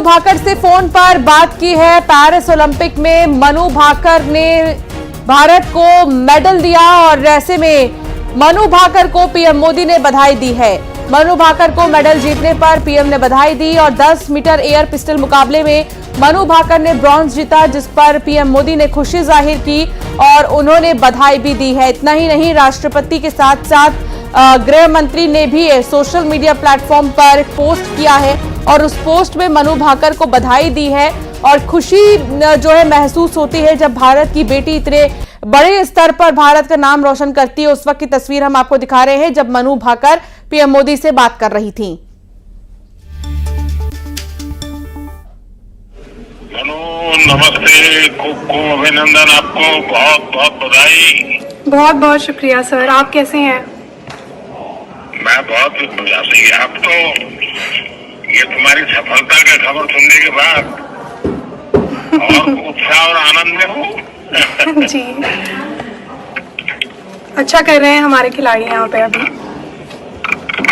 भाकर से फोन पर बात की है। पेरिस ओलंपिक में मनु भाकर ने भारत को मेडल दिया और ऐसे में मनु भाकर को पीएम मोदी ने बधाई दी है। मनु भाकर को मेडल जीतने पर पीएम ने बधाई दी और 10 मीटर एयर पिस्टल मुकाबले में मनु भाकर ने ब्रॉन्ज जीता, जिस पर पीएम मोदी ने खुशी जाहिर की और उन्होंने बधाई भी दी है। इतना ही नहीं, राष्ट्रपति के साथ साथ गृह मंत्री ने भी सोशल मीडिया प्लेटफॉर्म पर पोस्ट किया है और उस पोस्ट में मनु भाकर को बधाई दी है और खुशी जो है महसूस होती है जब भारत की बेटी इतने बड़े स्तर पर भारत का नाम रोशन करती है। उस वक्त की तस्वीर हम आपको दिखा रहे हैं जब मनु भाकर पीएम मोदी से बात कर रही थी। मनु नमस्ते, खूब अभिनंदन, आपको बहुत बहुत बधाई। बहुत बहुत शुक्रिया सर, आप कैसे हैं? मैं बहुत बढ़िया से। आप तो ये तुम्हारी सफलता का खबर सुनने के बाद और उत्साह और आनंद में हूँ। जी, अच्छा कर रहे हैं हमारे खिलाड़ी यहाँ पे अभी।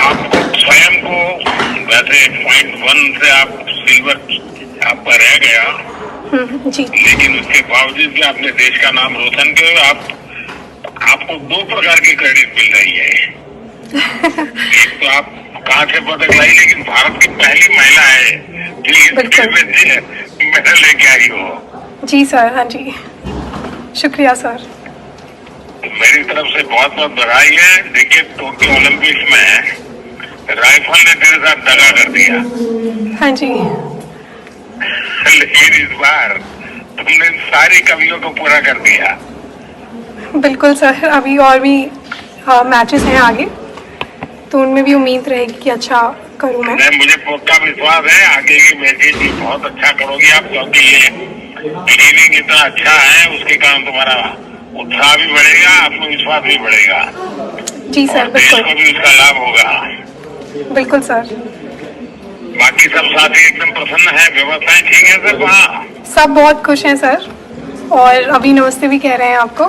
आपको स्वयं को वैसे .1 से आप सिल्वर आपका रह गया, जी, लेकिन उसके बावजूद भी आपने देश का नाम रोशन किया। आपको 2 प्रकार की क्रेडिट मिल रही है। एक तो आप कांस्य पदक लाई, लेकिन भारत की पहली महिला है जो इस खेल में मेडल लेके आई हो। जी सर, हाँ जी, शुक्रिया सर। मेरी तरफ से बहुत बहुत बधाई है। देखिए, टोक्यो ओलंपिक्स में राइफल ने तेरे साथ दगा कर दिया, हाँ जी, लेकिन इस बार तुमने सारी कमियों को पूरा कर दिया। बिल्कुल सर, अभी और भी मैचेस हैं आगे, तो उनमें भी उम्मीद रहेगी कि अच्छा करूं मैं। मुझे पक्का विश्वास है आगे की मैचेस भी बहुत अच्छा करोगी आप, क्योंकि ये ट्रेनिंग इतना अच्छा है, उसके कारण तुम्हारा उत्साह भी बढ़ेगा, आत्मविश्वास भी बढ़ेगा। जी सर, बिल्कुल, देश को भी उसका लाभ होगा। बिल्कुल सर। बाकी सब साथी एकदम प्रसन्न है, व्यवस्थाएं ठीक है सर वहाँ? सब बहुत खुश हैं सर, और अभी नमस्ते भी कह रहे हैं आपको।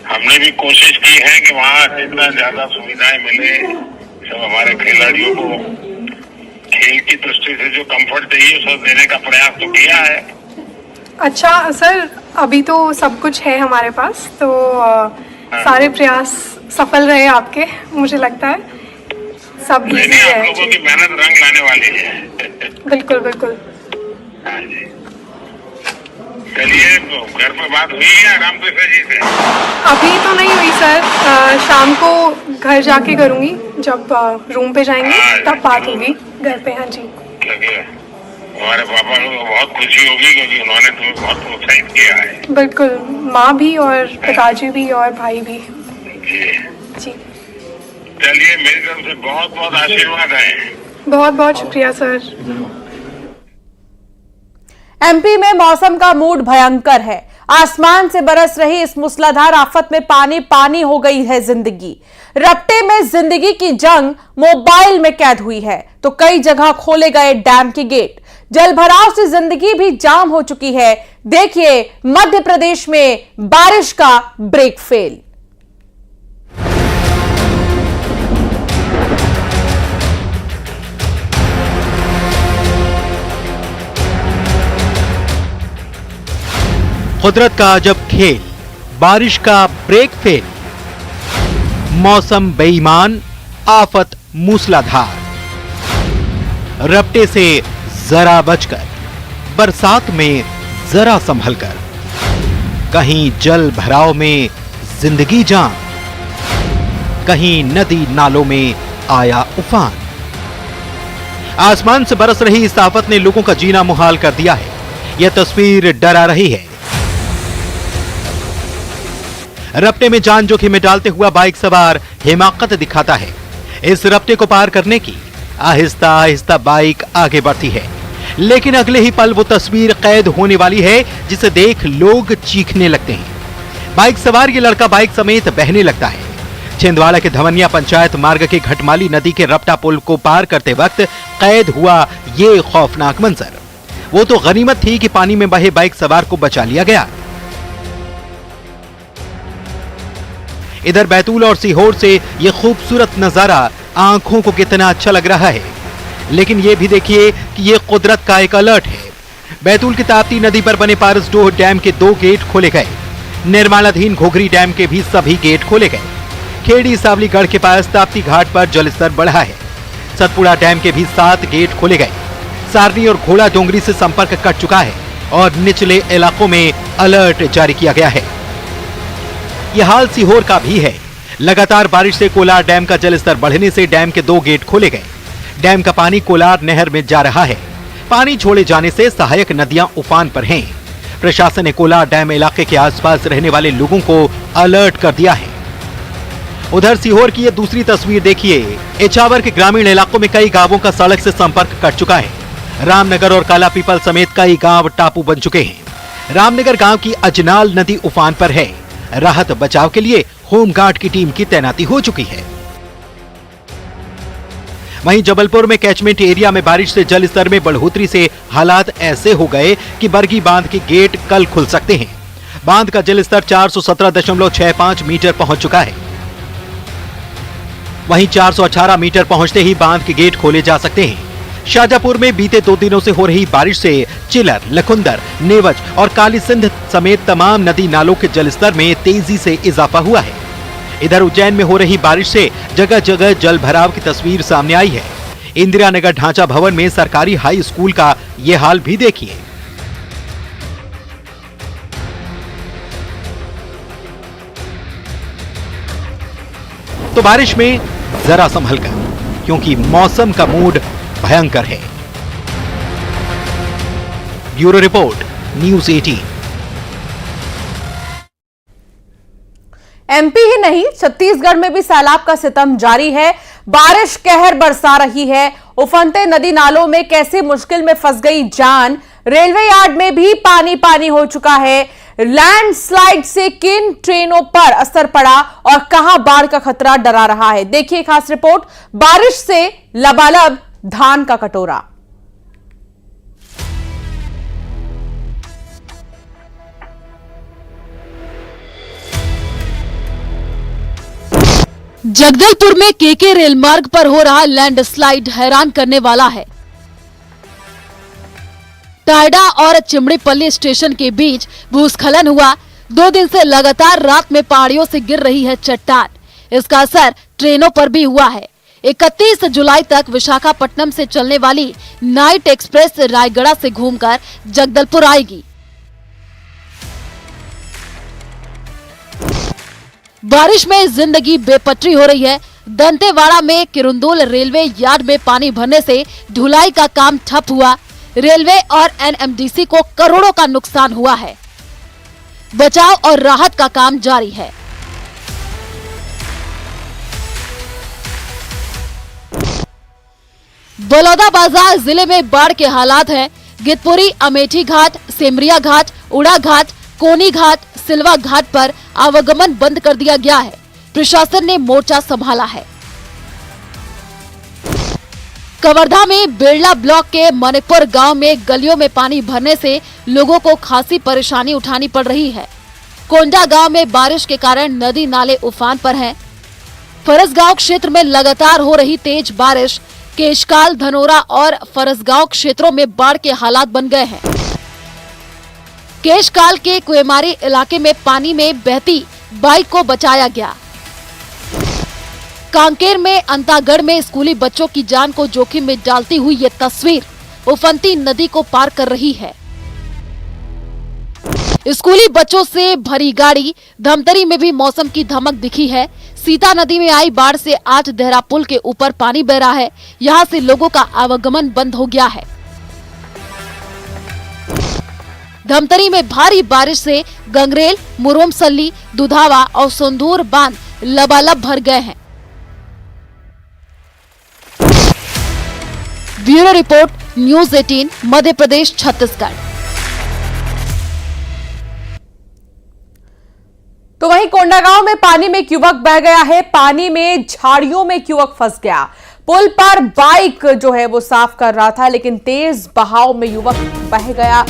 हमने भी कोशिश की है कि वहाँ जितना ज्यादा सुविधाएं मिले सब हमारे खिलाड़ियों को, खेल की दृष्टि से जो कंफर्ट चाहिए सब देने का प्रयास तो किया है। अच्छा सर, अभी तो सब कुछ है हमारे पास, तो सारे प्रयास सफल रहे आपके, मुझे लगता है सब इजी है। आप लोगों की मेहनत रंग लाने वाली है। बिल्कुल बिल्कुल। हाँ जी, चलिए, तो घर पे बात हुई है आराम से जी से? अभी तो नहीं हुई सर, शाम को घर जाके करूंगी, जब रूम पे जाएंगे तब बात होगी घर पे। हाँ जी, हमारे पापा को बहुत खुशी होगी क्योंकि उन्होंने तुम्हें बहुत प्रोत्साहित किया है। बिल्कुल, माँ भी और पिताजी भी और भाई भी। जी, चलिए, मेरी तरफ से बहुत बहुत आशीर्वाद है। बहुत बहुत शुक्रिया सर। एमपी में मौसम का मूड भयंकर है। आसमान से बरस रही इस मूसलाधार आफत में पानी पानी हो गई है जिंदगी। रपटे में जिंदगी की जंग मोबाइल में कैद हुई है, तो कई जगह खोले गए डैम के गेट। जल भराव से जिंदगी भी जाम हो चुकी है। देखिए मध्य प्रदेश में बारिश का ब्रेक फेल। कुदरत का अजब खेल, बारिश का ब्रेक फेल। मौसम बेईमान, आफत मूसलाधार। रपटे से जरा बचकर, बरसात में जरा संभलकर। कहीं जल भराव में जिंदगी जाम, कहीं नदी नालों में आया उफान। आसमान से बरस रही इस आफत ने लोगों का जीना मुहाल कर दिया है। यह तस्वीर डरा रही है। रपटे में जान जोखिम में डालते हुआ बाइक सवार हिमाकत दिखाता है। इस रपटे को पार करने की आहिस्ता आहिस्ता बाइक आगे बढ़ती है, लेकिन अगले ही पल वो तस्वीर कैद होने वाली है जिसे देख लोग चीखने लगते हैं। बाइक सवार ये लड़का बाइक समेत बहने लगता है। छिंदवाड़ा के धवनिया पंचायत मार्ग के घटमाली नदी के रपटा पुल को पार करते वक्त कैद हुआ ये खौफनाक मंजर। वो तो गनीमत थी कि पानी में बहे बाइक सवार को बचा लिया गया। इधर बैतूल और सीहोर से यह खूबसूरत नजारा आंखों को कितना अच्छा लग रहा है। लेकिन ये भी देखिए कि ये कुदरत का एक अलर्ट है। बैतूल की ताप्ती नदी पर बने पारसडोह डैम के 2 गेट खोले गए। निर्माणाधीन घोघरी डैम के भी सभी गेट खोले गए। खेड़ी सावलीगढ़ के पास ताप्ती घाट पर जलस्तर बढ़ा है। सतपुड़ा डैम के भी 7 गेट खोले गए। सारनी और घोड़ा डोंगरी से संपर्क कट चुका है और निचले इलाकों में अलर्ट जारी किया गया है। यह हाल सीहोर का भी है। लगातार बारिश से कोलार डैम का जलस्तर बढ़ने से डैम के 2 गेट खोले गए। डैम का पानी कोलार नहर में जा रहा है। पानी छोड़े जाने से सहायक नदियां उफान पर हैं। प्रशासन ने कोलार डैम इलाके के आसपास रहने वाले लोगों को अलर्ट कर दिया है। उधर सीहोर की ये दूसरी तस्वीर देखिए। इछावर के ग्रामीण इलाकों में कई गांवों का सड़क से संपर्क कट चुका है। रामनगर और काला पीपल समेत कई गांव टापू बन चुके हैं। रामनगर गांव की अजनाल नदी उफान पर है। राहत बचाव के लिए होमगार्ड की टीम की तैनाती हो चुकी है। वहीं जबलपुर में कैचमेंट एरिया में बारिश से जल स्तर में बढ़ोतरी से हालात ऐसे हो गए कि बरगी बांध के गेट कल खुल सकते हैं। बांध का जल स्तर 417.65 मीटर पहुंच चुका है। वहीं 418 मीटर पहुंचते ही बांध के गेट खोले जा सकते हैं। शाजापुर में बीते 2 दिनों से हो रही बारिश से चिलर, लखुंदर, नेवज और काली सिंध समेत तमाम नदी नालों के जलस्तर में तेजी से इजाफा हुआ है। इधर उज्जैन में हो रही बारिश से जगह जगह जल भराव की तस्वीर सामने आई है। इंदिरा नगर ढांचा भवन में सरकारी हाई स्कूल का ये हाल भी देखिए। तो बारिश में जरा संभल कर, क्योंकि मौसम का मूड भयंकर है। Bureau report, news 18। एमपी ही नहीं, छत्तीसगढ़ में भी सैलाब का सितम जारी है। बारिश कहर बरसा रही है। उफनते नदी नालों में कैसे मुश्किल में फंस गई जान। रेलवे यार्ड में भी पानी पानी हो चुका है। लैंडस्लाइड से किन ट्रेनों पर असर पड़ा और कहां बाढ़ का खतरा डरा रहा है, देखिए खास रिपोर्ट। बारिश से लबालब धान का कटोरा। जगदलपुर में केके रेल मार्ग पर हो रहा लैंडस्लाइड हैरान करने वाला है। टायडा और चिमड़ीपल्ली स्टेशन के बीच भूस्खलन हुआ। 2 दिन से लगातार रात में पहाड़ियों से गिर रही है चट्टान। इसका असर ट्रेनों पर भी हुआ है। 31 जुलाई तक विशाखापट्टनम से चलने वाली नाइट एक्सप्रेस रायगढ़ से घूमकर जगदलपुर आएगी। बारिश में जिंदगी बेपटरी हो रही है। दंतेवाड़ा में किरुंदुल रेलवे यार्ड में पानी भरने से ढुलाई का काम ठप हुआ। रेलवे और एनएमडीसी को करोड़ों का नुकसान हुआ है। बचाव और राहत का काम जारी है। बलौदाबाजार जिले में बाढ़ के हालात हैं। गितपुरी, अमेठी घाट, सेमरिया घाट, उड़ा घाट, कोनी घाट, सिलवा घाट पर आवागमन बंद कर दिया गया है। प्रशासन ने मोर्चा संभाला है। कवर्धा में बेड़ला ब्लॉक के मणिपुर गांव में गलियों में पानी भरने से लोगों को खासी परेशानी उठानी पड़ रही है। कोंडा गांव में बारिश के कारण नदी नाले उफान पर हैं। फरसगांव क्षेत्र में लगातार हो रही तेज बारिश केशकाल, धनोरा और फरसगांव क्षेत्रों में बाढ़ के हालात बन गए हैं। केशकाल के कुएमारी इलाके में पानी में बहती बाइक को बचाया गया। कांकेर में अंतागढ़ में स्कूली बच्चों की जान को जोखिम में डालती हुई ये तस्वीर उफनती नदी को पार कर रही है। स्कूली बच्चों से भरी गाड़ी। धमतरी में भी मौसम की धमक दिखी है। सीता नदी में आई बाढ़ से 8 देहरा पुल के ऊपर पानी बह रहा है। यहां से लोगों का आवागमन बंद हो गया है। धमतरी में भारी बारिश से गंगरेल, मुरोमसल्ली, दुधावा और सोंदूर बांध लबालब भर गए हैं। Bureau report, news 18, Madhya Pradesh, Chhattisgarh. तो वहीं कोंडागांव में पानी में एक युवक बह गया है। पानी में झाड़ियों में एक युवक फंस गया। पुल पर बाइक जो है वो साफ कर रहा था, लेकिन तेज बहाव में युवक बह गया।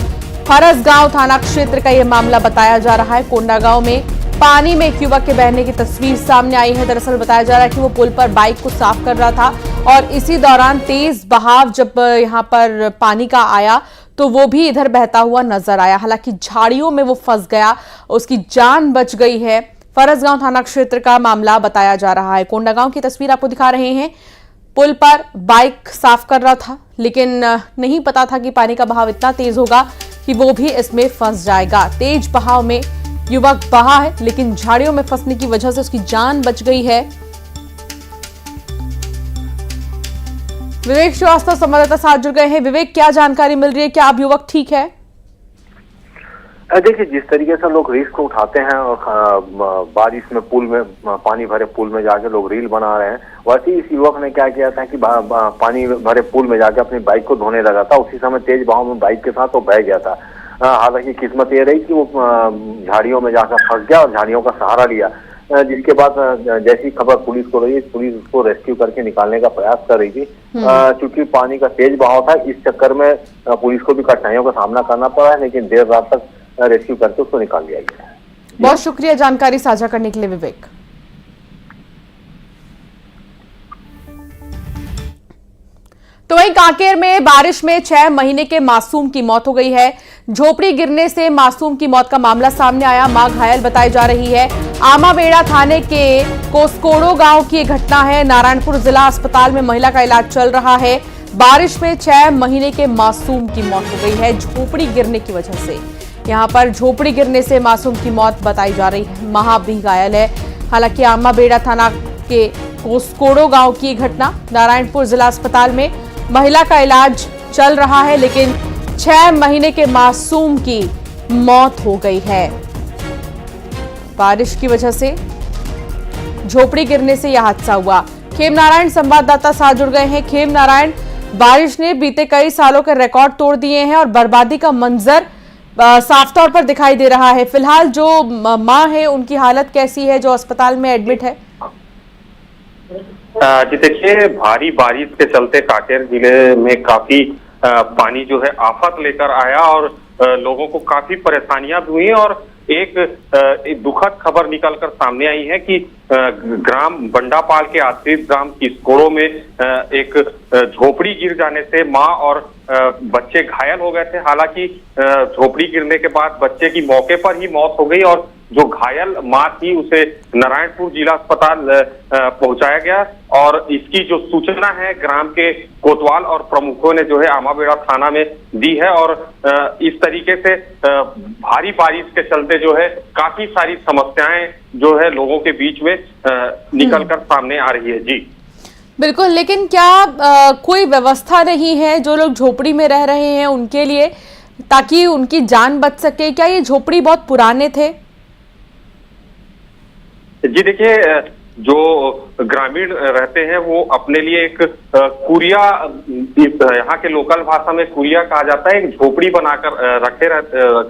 फरसगांव थाना क्षेत्र का यह मामला बताया जा रहा है। कोंडागांव में पानी में एक युवक के बहने की तस्वीर सामने आई है। दरअसल बताया जा रहा है कि वो पुल पर बाइक को साफ कर रहा था और इसी दौरान तेज बहाव जब यहां पर पानी का आया तो वो भी इधर बहता हुआ नजर आया। हालांकि झाड़ियों में वो फंस गया, उसकी जान बच गई है। फरसगांव थाना क्षेत्र का मामला बताया जा रहा है। कोंडागांव की तस्वीर आपको दिखा रहे हैं। पुल पर बाइक साफ कर रहा था, लेकिन नहीं पता था कि पानी का बहाव इतना तेज होगा कि वो भी इसमें फंस जाएगा। तेज बहाव में युवक बहा है, लेकिन झाड़ियों में फंसने की वजह से उसकी जान बच गई है। विवेक श्रीवास्तव संवाददाता साथ जुड़ गए हैं। विवेक, क्या जानकारी मिल रही है? क्या अब युवक ठीक है? देखिए, जिस तरीके से लोग रिस्क उठाते हैं और बारिश में पुल में पानी भरे पुल में जाके लोग रील बना रहे हैं, वैसे इस युवक ने क्या किया था कि पानी भरे पुल में जाके अपनी बाइक को धोने लगा था। उसी समय तेज बहाव में बाइक के साथ वो बह गया था। हालांकि किस्मत ये रही कि वो झाड़ियों में जाकर फंस गया और झाड़ियों का सहारा लिया, जिसके बाद जैसी खबर पुलिस को रही, पुलिस उसको रेस्क्यू करके निकालने का प्रयास कर रही थी। क्योंकि पानी का तेज बहाव था, इस चक्कर में पुलिस को भी कठिनाइयों का सामना करना पड़ा है, लेकिन देर रात तक रेस्क्यू करके उसको निकाल लिया गया। बहुत शुक्रिया जानकारी साझा करने के लिए विवेक। तो वहीं कांकेर में बारिश में 6 महीने के मासूम की मौत हो गई है। झोपड़ी गिरने से मासूम की मौत का मामला सामने आया। मां घायल बताई जा रही है। आमाबेड़ा थाने के कोसकोड़ो गांव की घटना है। नारायणपुर जिला अस्पताल में महिला का इलाज चल रहा है। बारिश में 6 महीने के मासूम की मौत हो गई है झोपड़ी गिरने की वजह से। यहां पर झोपड़ी गिरने से मासूम की मौत बताई जा रही है। मां भी घायल है। हालांकि आमाबेड़ा थाना के कोसकोड़ो गांव की घटना, नारायणपुर जिला अस्पताल में महिला का इलाज चल रहा है, लेकिन 6 महीने के मासूम की मौत हो गई है। बारिश की वजह से झोपड़ी गिरने से यह हादसा हुआ। खेमनारायण संवाददाता साथ जुड़ गए हैं। खेमनारायण, बारिश ने बीते कई सालों के रिकॉर्ड तोड़ दिए हैं और बर्बादी का मंजर साफ तौर पर दिखाई दे रहा है। फिलहाल जो मां है उनकी हालत कैसी है जो अस्पताल में एडमिट है? जी देखिए, भारी बारिश के चलते कांकेर जिले में काफी पानी जो है आफत लेकर आया और लोगों को काफी परेशानियां भी हुई और एक दुखद खबर निकलकर सामने आई है कि ग्राम बंडापाल के आश्रित ग्राम किसकोड़ो में एक झोपड़ी गिर जाने से मां और बच्चे घायल हो गए थे। हालांकि झोपड़ी गिरने के बाद बच्चे की मौके पर ही मौत हो गई और जो घायल मां थी उसे नारायणपुर जिला अस्पताल पहुंचाया गया और इसकी जो सूचना है ग्राम के कोतवाल और प्रमुखों ने जो है आमाबेड़ा थाना में दी है और इस तरीके से भारी बारिश के चलते जो है काफी सारी समस्याएं जो है लोगों के बीच में निकलकर सामने आ रही है। जी बिल्कुल, लेकिन क्या कोई व्यवस्था नहीं है जो लोग झोपड़ी में रह रहे हैं उनके लिए, ताकि उनकी जान बच सके? क्या ये झोपड़ी बहुत पुराने थे? जी देखिए, जो ग्रामीण रहते हैं वो अपने लिए एक कुरिया, यहाँ के लोकल भाषा में कुरिया कहा जाता है, एक झोपड़ी बनाकर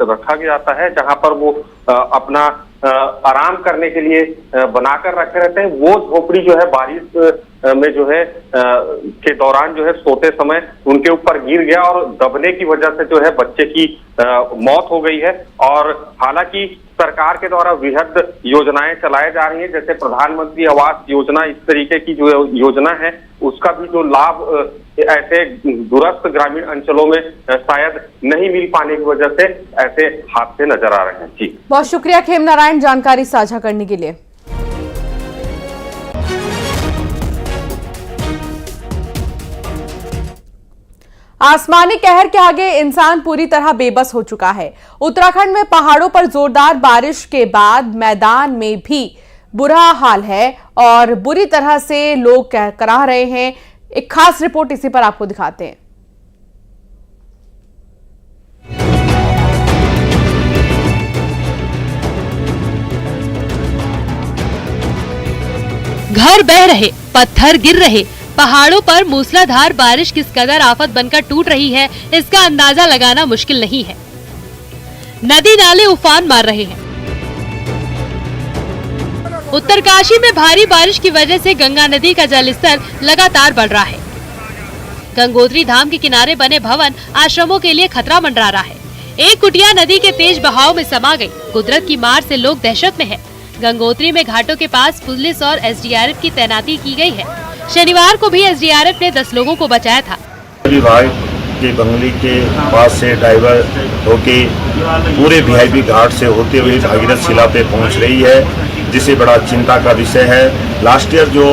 रखा जाता है जहाँ पर वो अपना आराम करने के लिए बनाकर रखे रहते हैं। वो झोपड़ी जो है बारिश में जो है के दौरान जो है सोते समय उनके ऊपर गिर गया और दबने की वजह से जो है बच्चे की मौत हो गई है। और हालांकि सरकार के द्वारा वृहद योजनाएं चलाई जा रही हैं, जैसे प्रधानमंत्री आवास योजना, इस तरीके की जो योजना है उसका भी जो लाभ ऐसे दूरस्थ ग्रामीण अंचलों में शायद नहीं मिल पाने की वजह से ऐसे हादसे नजर आ रहे हैं। जी बहुत शुक्रिया खेमनारायण जानकारी साझा करने के लिए। आसमानी कहर के आगे इंसान पूरी तरह बेबस हो चुका है। उत्तराखंड में पहाड़ों पर जोरदार बारिश के बाद मैदान में भी बुरा हाल है और बुरी तरह से लोग कराह रहे हैं। एक खास रिपोर्ट इसी पर आपको दिखाते हैं। घर बह रहे, पत्थर गिर रहे, पहाड़ों पर मूसलाधार बारिश किस कदर आफत बनकर टूट रही है इसका अंदाजा लगाना मुश्किल नहीं है। नदी नाले उफान मार रहे हैं। उत्तरकाशी में भारी बारिश की वजह से गंगा नदी का जलस्तर लगातार बढ़ रहा है। गंगोत्री धाम के किनारे बने भवन आश्रमों के लिए खतरा मंडरा रहा है। एक कुटिया नदी के तेज बहाव में समा गई। कुदरत की मार से लोग दहशत में है। गंगोत्री में घाटों के पास पुलिस और एसडीआरएफ की तैनाती की गई है। शनिवार को भी एसडीआरएफ ने 10 लोगों को बचाया था। विभाग के बंगली के पास से डाइवर होके पूरे वीआईपी घाट से होते हुए भागीरथ शिला पे पहुंच रही है, जिसे बड़ा चिंता का विषय है। लास्ट ईयर जो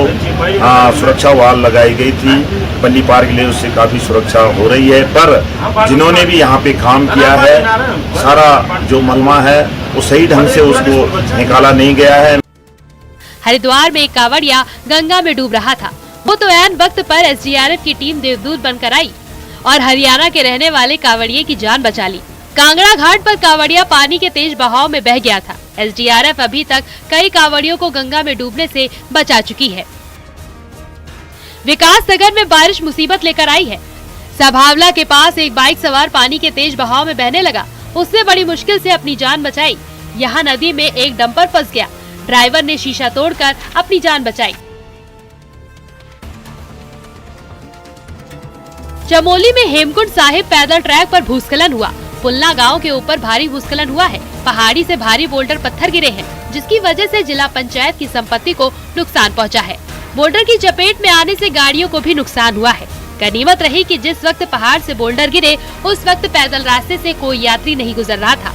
सुरक्षा वाल लगाई गई थी पल्ली पार के लिए, उससे काफी सुरक्षा हो रही है, पर जिन्होंने भी यहाँ पे काम किया है, सारा जो मलमा है वो सही ढंग से उसको निकाला नहीं गया है। हरिद्वार में एक कांवड़िया गंगा में डूब रहा था। वो तो ऐन वक्त पर एसडीआरएफ की टीम देवदूत बनकर आई और हरियाणा के रहने वाले कांवड़िये की जान बचा ली। कांगड़ा घाट पर कांवड़िया पानी के तेज बहाव में बह गया था। एसडीआरएफ अभी तक कई कांवड़ियों को गंगा में डूबने से बचा चुकी है। विकास नगर में बारिश मुसीबत लेकर आई है। सभावला के पास एक बाइक सवार पानी के तेज बहाव में बहने लगा। उसने बड़ी मुश्किल से अपनी जान बचाई। यहाँ नदी में एक डंपर फंस गया। ड्राइवर ने शीशा तोड़कर अपनी जान बचाई। चमोली में हेमकुंड साहिब पैदल ट्रैक पर भूस्खलन हुआ। पुलना गांव के ऊपर भारी भूस्खलन हुआ है। पहाड़ी से भारी बोल्डर पत्थर गिरे हैं, जिसकी वजह से जिला पंचायत की संपत्ति को नुकसान पहुंचा है। बोल्डर की चपेट में आने से गाड़ियों को भी नुकसान हुआ है। गनीमत रही कि जिस वक्त पहाड़ से बोल्डर गिरे उस वक्त पैदल रास्ते से कोई यात्री नहीं गुजर रहा था।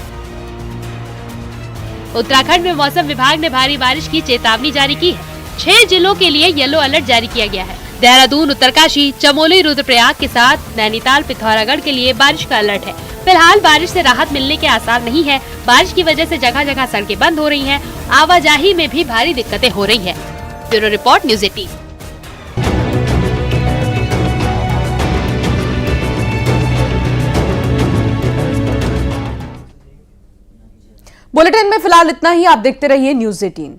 उत्तराखंड में मौसम विभाग ने भारी बारिश की चेतावनी जारी की है। 6 जिलों के लिए येलो अलर्ट जारी किया गया है। देहरादून, उत्तरकाशी, चमोली, रुद्रप्रयाग के साथ नैनीताल, पिथौरागढ़ के लिए बारिश का अलर्ट है। फिलहाल बारिश से राहत मिलने के आसार नहीं है। बारिश की वजह से जगह जगह सड़कें बंद हो रही हैं। आवाजाही में भी भारी दिक्कतें हो रही हैं। Bureau report, news 18। बुलेटिन में फिलहाल इतना ही। आप देखते रहिए न्यूज़ 18।